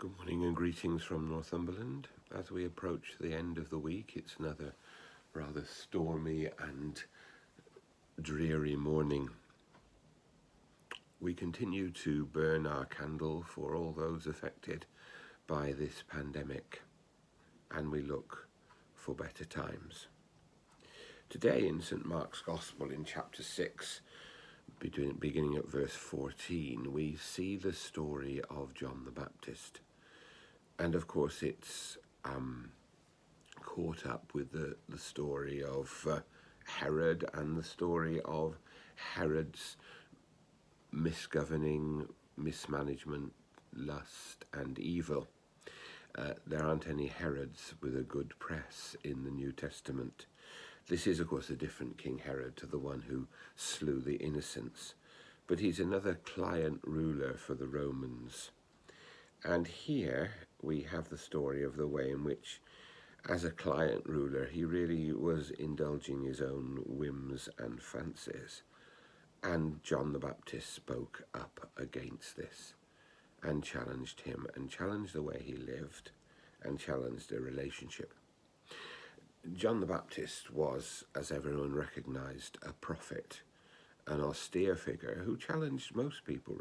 Good morning and greetings from Northumberland. As we approach the end of the week, it's another rather stormy and dreary morning. We continue to burn our candle for all those affected by this pandemic, and we look for better times. Today in St. Mark's Gospel in chapter 6, beginning at verse 14, we see the story of John the Baptist. And of course it's caught up with the story of Herod and the story of Herod's misgoverning, mismanagement, lust and evil. There aren't any Herods with a good press in the New Testament. This is, of course, a different King Herod to the one who slew the innocents, but he's another client ruler for the Romans. And here we have the story of the way in which, as a client ruler, he really was indulging his own whims and fancies. And John the Baptist spoke up against this and challenged him and challenged the way he lived and challenged a relationship. John the Baptist was, as everyone recognized, a prophet, an austere figure who challenged most people,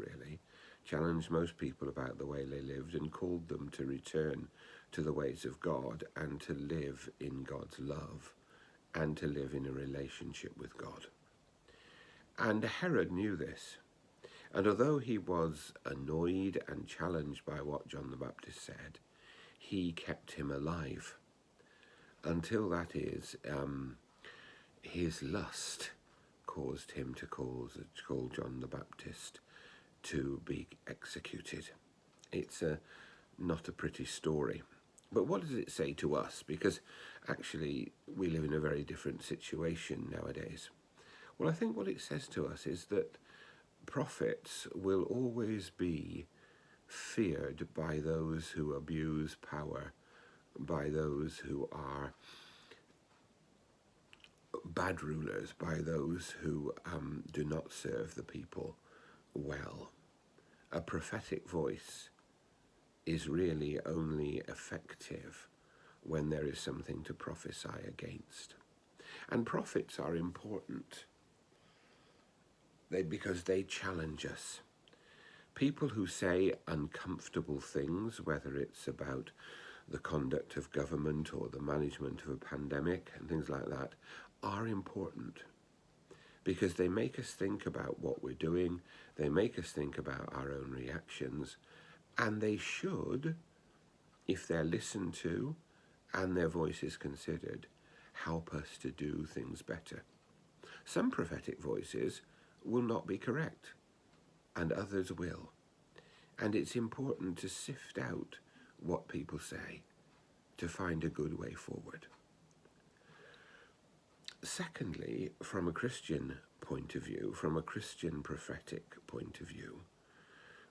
challenged most people about the way they lived and called them to return to the ways of God and to live in God's love and to live in a relationship with God. And Herod knew this. And although he was annoyed and challenged by what John the Baptist said, he kept him alive until, that is, his lust caused him to call John the Baptist to be executed. It's not a pretty story. But what does it say to us? Because actually we live in a very different situation nowadays. Well, I think what it says to us is that prophets will always be feared by those who abuse power, by those who are bad rulers, by those who do not serve the people well. A prophetic voice is really only effective when there is something to prophesy against. And prophets are important because they challenge us. People who say uncomfortable things, whether it's about the conduct of government or the management of a pandemic and things like that, are important because they make us think about what we're doing, they make us think about our own reactions, and they should, if they're listened to and their voice is considered, help us to do things better. Some prophetic voices will not be correct, and others will. And it's important to sift out what people say to find a good way forward. Secondly, from a Christian point of view, from a Christian prophetic point of view,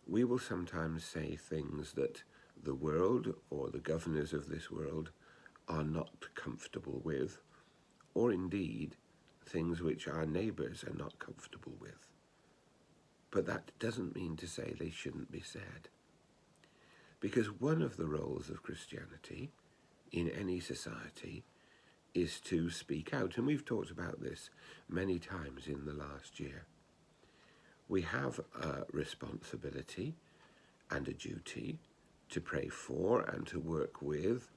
we will sometimes say things that the world or the governors of this world are not comfortable with, or indeed things which our neighbours are not comfortable with. But that doesn't mean to say they shouldn't be said. Because one of the roles of Christianity in any society is to speak out. And we've talked about this many times in the last year. We have a responsibility and a duty to pray for and to work with,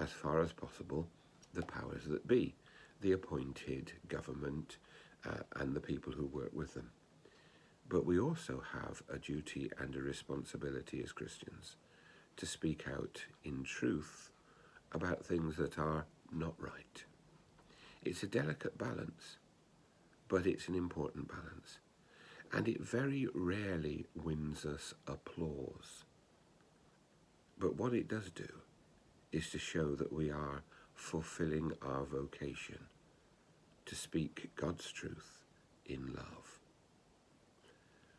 as far as possible, the powers that be, the appointed government and the people who work with them. But we also have a duty and a responsibility as Christians to speak out in truth about things that are not right. It's a delicate balance, but it's an important balance. And it very rarely wins us applause. But what it does do is to show that we are fulfilling our vocation to speak God's truth in love.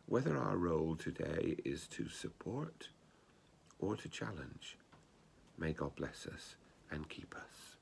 Whether our role today is to support or to challenge, may God bless us and keep us.